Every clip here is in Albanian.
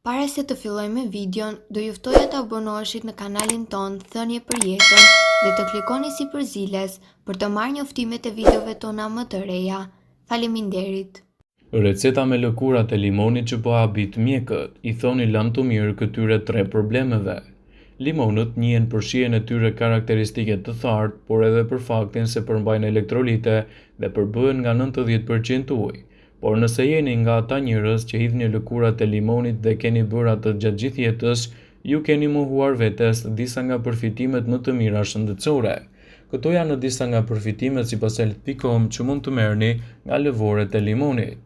Para se të fillojmë me videon, do ju ftoja të abonoheshit në kanalin ton Thënie për Jetën dhe të klikoni si përziles për të marrë njoftimet e videove tona më të reja. Faleminderit. Receta me lëkurat e limonit që po habit mjekët, i thoni lam të mirë këtyre 3 problemeve. Limonët njihen për shijen e tyre karakteristike të thartë, por edhe për faktin se përmbajnë elektrolite dhe përbëhen nga 90% ujë. Por nëse jeni nga ata njerëz që hidhni lëkurat e limonit dhe keni bërë atë gjatë gjithë jetës, ju keni mohuar vetes disa nga përfitimet më të mira shëndetësore. Këto janë disa nga përfitimet sipas health.com që mund të merrni nga lëvoret e limonit.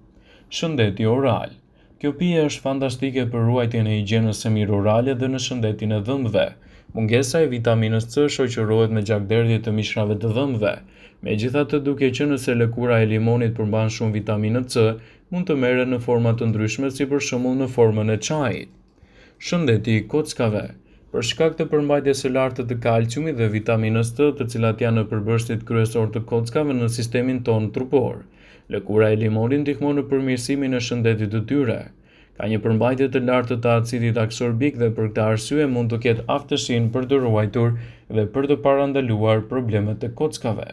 Shëndeti oral. Kjo pije është fantastike për ruajtjen e higjienës së mirë orale dhe në shëndetin e dhëmbëve. Mungesa e vitaminës C shoqërohet me gjakderdhje të mishrave të dhëmbëve. Megjithatë, duke qenë se lëkura e limonit përmban shumë vitaminë C, mund të merret në forma të ndryshme, si për shembull në formën e çajit. Shëndeti i kockave. Për shkak të përmbajtjes së lartë të kalciumit dhe vitaminës C, të cilat janë në përbërësit kryesor të kockave në sistemin tonë trupor, lëkura e limonit ndihmon në përmirësimin e shëndetit të tyre. Ka një përmbajtje të lartë të acidit aksorbik dhe për këtë arsye mund të ketë aftësinë për të ruajtur dhe për të parandaluar problemet e kockave.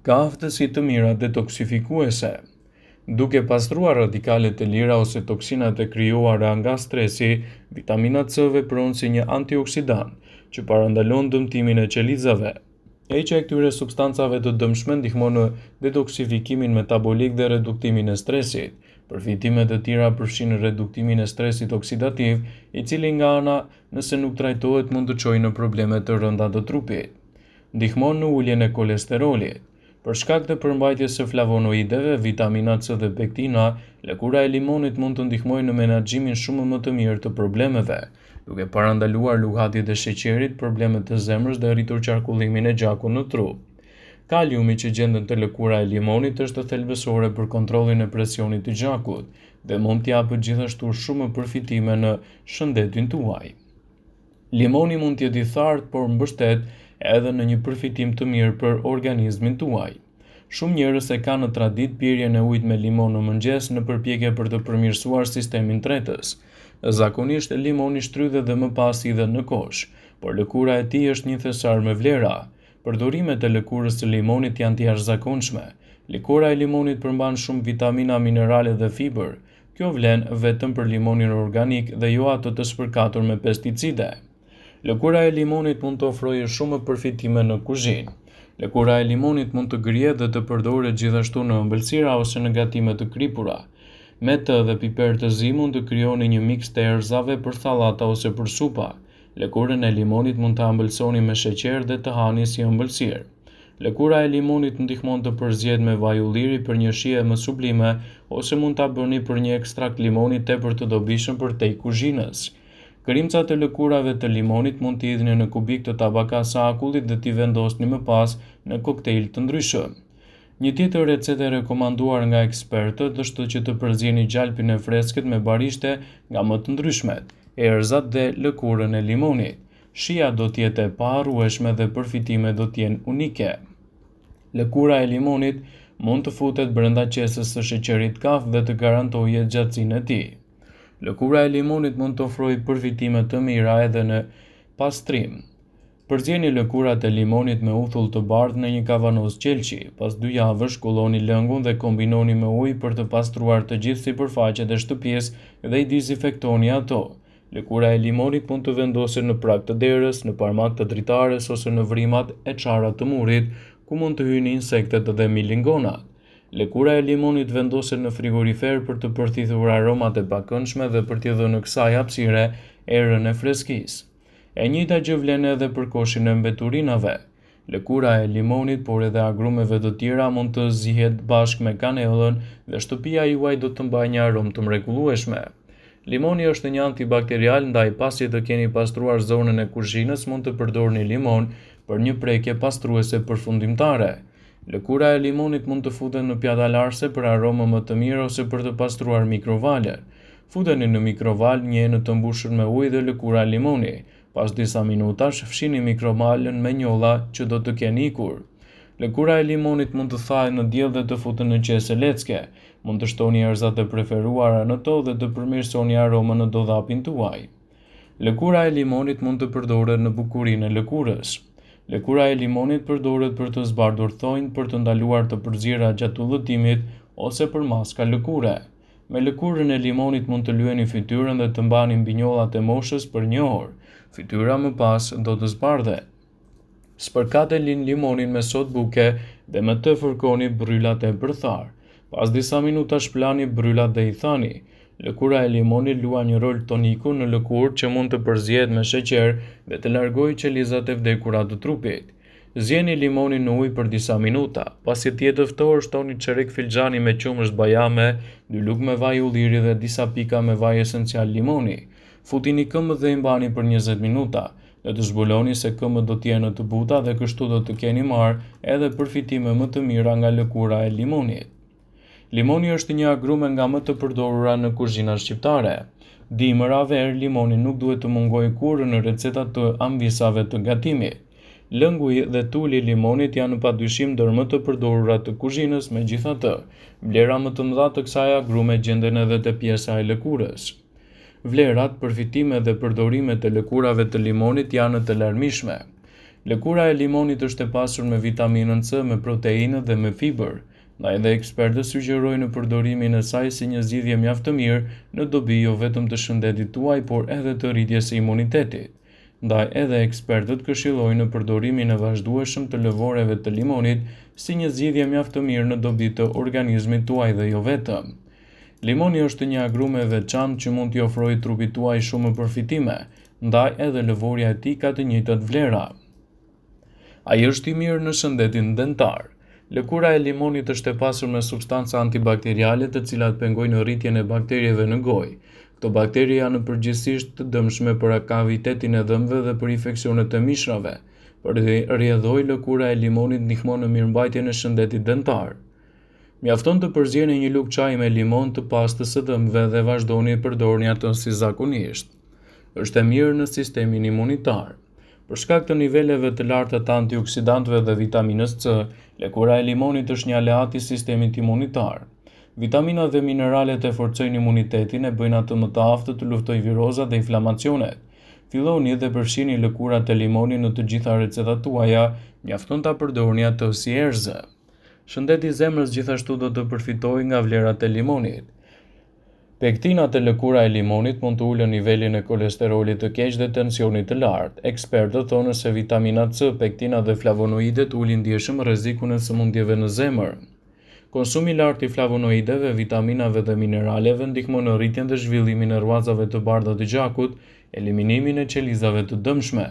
Ka aftësi të mira detoksifikuese. Duke pastruar radikalet e lira ose toksinat e krijuara nga stresi, vitamina C vepron si një antioksidant që parandalon dëmtimin e qelizave. Heqja e këtyre substancave të dëmshme ndihmon në detoksifikimin metabolik dhe reduktimin e stresit. Përfitimet e tjera përfshin reduktimin e stresit oksidativ, i cili nga ana, nëse nuk trajtohet, mund të çojë në probleme të rënda të trupit. Ndihmon në uljen e kolesterolit. Për shkak të përmbajtjes së flavonoideve, vitamina C dhe pektina, lëkura e limonit mund të ndihmojë në menaxhimin shumë më të mirë të problemeve, duke parandaluar luhatjet e sheqerit, problemet të zemrës dhe rritur qarkullimin e gjakut në trup. Kaliumi që gjendet te lëkura e limonit është thelbësore për kontrollin e presionit të gjakut dhe mund t'i japë gjithashtu shumë përfitime në shëndetin tuaj. Limoni mund të jetë i thartë, por mbështet edhe në një përfitim të mirë për organizmin tuaj. Shumë njerëz e kanë në traditë pirjen e ujit me limon në mëngjes në përpjekje për të përmirësuar sistemin tretës. Zakonisht limoni shtrydhet dhe më pas hidhet në kosh, por lëkura e tij është një thesar me vlera. Përdorimet e lëkurës së limonit janë të jashtëzakonshme. Lëkura e limonit përmban shumë vitamina, minerale dhe fibër. Kjo vlen vetëm për limonin organik dhe jo atë të shpërkatur me pesticide. Lëkura e limonit mund të ofrojë shumë përfitime në kuzhinë. Lëkura e limonit mund të grihet dhe të përdoret gjithashtu në ëmbëlsira ose në gatime të kripura. Me të dhe piper të zi mund të krijoni një miks të erëzave për sallata ose për supa. Lëkurën e limonit mund ta ëmbëlsoni me sheqer dhe të hani si ëmbëlsirë. Lëkura e limonit ndihmon të përzihet me vaj ulliri për një shije më sublime ose mund ta bëni për një ekstrakt limoni tepër të dobishëm për te kuzhinës. Krimcat e lëkurave të limonit mund t'i hidhni në kubik të tabakasë akullit dhe t'i vendosni më pas në koktejl të ndryshëm. Një tjetër recetë e rekomanduar nga ekspertët është që të përzieni gjalpin e freskët me barishte nga më të ndryshmet, erëzat dhe lëkurën e limonit. Shija do të jetë e paharrueshme dhe përfitimet do të jenë unike. Lëkura e limonit mund të futet brenda qesës së sheqerit kaf dhe të garantojë gjatësinë e tij. Lëkura e limonit mund të ofrojë përfitime të mira edhe në pastrim. Përzieni lëkurat e limonit me uthull të bardhë në një kavanoz qelçi. Pas 2 javësh shkulloni lëngun dhe kombinoni me ujë për të pastruar të gjithë sipërfaqet e shtëpisë dhe i dezinfektoni ato. Lëkura e limonit mund të vendoset në prag të derës, në parmak të dritares ose në vrimat e çarrat të murit, ku mund të hyjnë insektet dhe milingonat. Lëkura e limonit vendoset në frigorifer për të përthithur aromat e pakëndshme dhe për t'i dhënë kësaj hapësire erën e freskisë. E njëjta gjë vlen edhe për koshin e mbeturinave. Lëkura e limonit, por edhe agrumeve të tjera mund të zihet bashkë me kanellën dhe shtëpia juaj do të mbajë një aromë të mrekullueshme. Limoni është një antibakterial, ndaj pasi të keni pastruar zonën e kuzhinës, mund të përdorni limon për një prekje pastruese përfundimtare. Lëkura e limonit mund të futet në pjatalarse për aromë më të mirë ose për të pastruar mikrovaler. Futeni në mikroval një enë të mbushur me ujë dhe lëkura e limoni. Pas disa minutash, fshini mikrovalen me njolla që do të kenë ikur. Lëkura e limonit mund të thahet në diell dhe të futen në qese lecke. Mund të shtoni erëzat e preferuara në to dhe të përmirësoni aromën në dodhapin tuaj. Lëkura e limonit mund të përdoret në bukurinë e lëkurës. Lëkura e limonit përdoret për të zbardhur thonjtë, për të ndaluar të përziera gjatë udhëtimit ose për maska lëkure. Me lëkurën e limonit mund të lyeni fytyrën dhe të mbani mbinjollat e moshës për 1 orë. Fytyra më pas do të zbardhet. Spërkate limonin me sodë buke dhe me të fërkoni bryllat e bërthar. Pas disa minuta shplani bryllat dhe i thani. Lëkura e limonit luan një rol toniku në lëkurë që mund të përzihet me sheqer dhe të largojë qelizat e vdekura të trupit. Zjeni limonin në ujë për disa minuta. Pasi të jetë ftohtë, shtoni çerek filxhani me qumësht bajame, 2 lugë me vaj ulliri dhe disa pika me vaj esencial limoni. Futini këmbët dhe i mbani për 20 minuta. Dhe të zbuloni se këmbët do të jenë të buta dhe kështu do të keni marrë edhe përfitime më të mira nga lëkura e limonit. Limoni është një agrume nga më të përdorura në kuzhinat shqiptare. Dimër a verë, limoni nuk duhet të mungojë kurrë në recetat të ambisave të gatimit. Lëngu dhe tuli i limonit janë padyshim ndër më të përdorura të kuzhinës, megjithatë, vlera më të mëdha të kësaj agrume gjenden edhe te pjesa e lëkurës. Vlerat, përfitimet dhe përdorimet e lëkurave të limonit janë të larmishme. Lëkura e limonit është e pasur me vitaminën C, me proteinë dhe me fibër. Ndaj edhe ekspertët sugjerojnë përdorimin e saj si një zgjidhje mjaft të mirë në dobi jo vetëm të shëndetit tuaj, por edhe të rritjes së imunitetit. Ndaj edhe ekspertët këshillojnë përdorimin e vazhdueshëm të lëvoreve të limonit si një zgjidhje mjaft të mirë në dobi të organizmit tuaj dhe jo vetëm. Limoni është një agrume e veçantë që mund t'i ofrojë trupit tuaj shumë përfitime, ndaj edhe lëvorja e tij ka të njëjtat vlera. Ai është i mirë në shëndetin dentar. Lëkura e limonit është e pasur me substanca antibakteriale të cilat pengojnë rritjen e bakterieve në gojë. Këto bakteri janë përgjithsisht të dëmshme për kavitetin e dhëmbëve dhe për infeksionet e mishrave. Për rrjedhoj, lëkura e limonit ndihmon në mirëmbajtjen e shëndetit dentar. Mjafton të përzieni një lugë çaji me limon të pastës së dhëmbëve dhe vazhdoni përdorni atë si zakonisht. Është e mirë në sistemin imunitar. Për shkak të niveleve të larta të antioksidantëve dhe vitaminës C, lëkura e limonit është një aleat i sistemit imunitar. Vitaminat dhe mineralet e forcojnë imunitetin, e bëjnë atë më të aftë të luftojë virozat dhe inflamacionet. Filloni dhe përfshini lëkurat e limonit në të gjitha recetat tuaja, mjafton ta përdorni atë si erëzë. Shëndeti i zemrës gjithashtu do të përfitojë nga vlerat e limonit. Pektinat e lëkura e limonit mund të ulën nivelin e kolesterolit të keq dhe tensionit të lartë. Ekspertët thonë se vitamina C, pektinat dhe flavonoidet ulin ndjeshëm rrezikun e sëmundjeve në zemër. Konsumi i lartë i flavonoideve, vitaminave dhe mineraleve ndihmon në rritjen dhe zhvillimin e rruazave të bardha të gjakut, eliminimin e qelizave të dëmshme.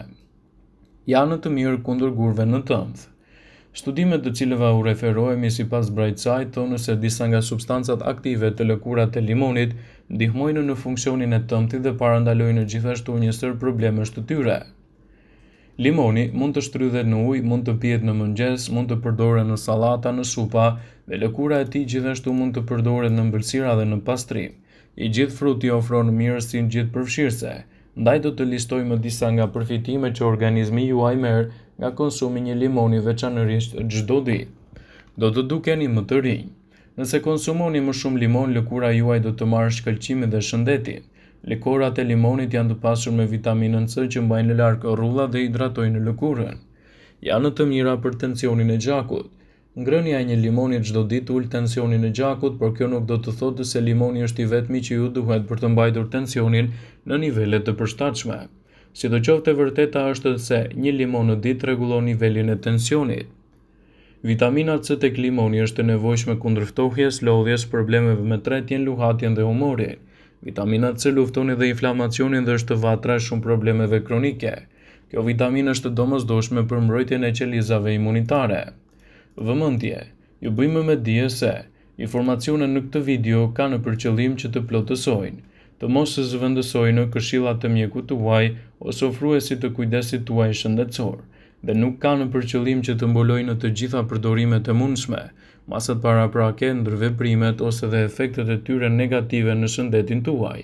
Janë të mirë kundër gurve në tëmbë. Studimet të cilëve u referohemi sipas Brightside thonë se disa nga substancat aktive të lëkurat e limonit ndihmojnë në funksionin e tëmbëtit dhe parandalojnë gjithashtu një sër problemesh të tyre. Limoni mund të shtrydhet në ujë, mund të pihet në mëngjes, mund të përdoret në sallata, në supa, dhe lëkura e tij gjithashtu mund të përdoret në ëmbëlsira dhe në pastrim. I gjithë fruti ofron mirësinë gjithëpërfshirëse. Ndaj do të listojmë disa nga përfitimet që organizmi juaj merr nga konsumi një limoni veçanërisht çdo ditë. Do të dukeni më të rinj. Nëse konsumoni më shumë limon, lëkura juaj do të marrë shkëlqimin dhe shëndetin. Lëkurat e limonit janë të pasur me vitaminën C që mbajnë larg rrullat dhe hidratojnë lëkurën. Janë të mira për tensionin e gjakut. Ngrënia e një limoni çdo ditë ul tensionin e gjakut, por kjo nuk do të thotë se limoni është i vetmi që ju duhet për të mbajtur tensionin në nivele të përshtatshme. Sidoqoftë e vërteta është se një limon në ditë rregullon nivelin e tensionit. Vitamina C tek limoni është e nevojshme kundër ftohjes, lodhjes, problemeve me tretjen, luhatjen dhe humorin. Vitamina C lufton edhe inflamacionin dhe është vatra e shumë problemeve kronike. Kjo vitaminë është domosdoshme për mbrojtjen e qelizave imunitare. Vëmendje, ju bëjmë me dije se informacionet në këtë video kanë për qëllim që të plotësojnë, të mos zëvendësojnë këshillat të mjekut tuaj ose ofruesit të kujdesit tuaj shëndetësor, dhe nuk kanë për qëllim që të mbolojnë të gjitha përdorimet e mundshme, masat paraprake, ndërveprimet ose dhe efektet e tyre negative në shëndetin tuaj.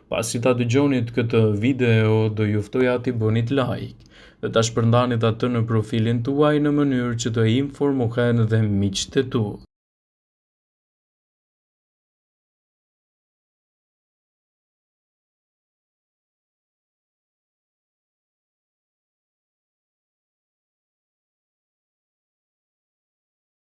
Pasi ta dëgjonit këtë video, do ju ftoja t'i bënit like. dhe ta shpërndanit atë në profilin tuaj në mënyrë që të informohen dhe miqtë e tu.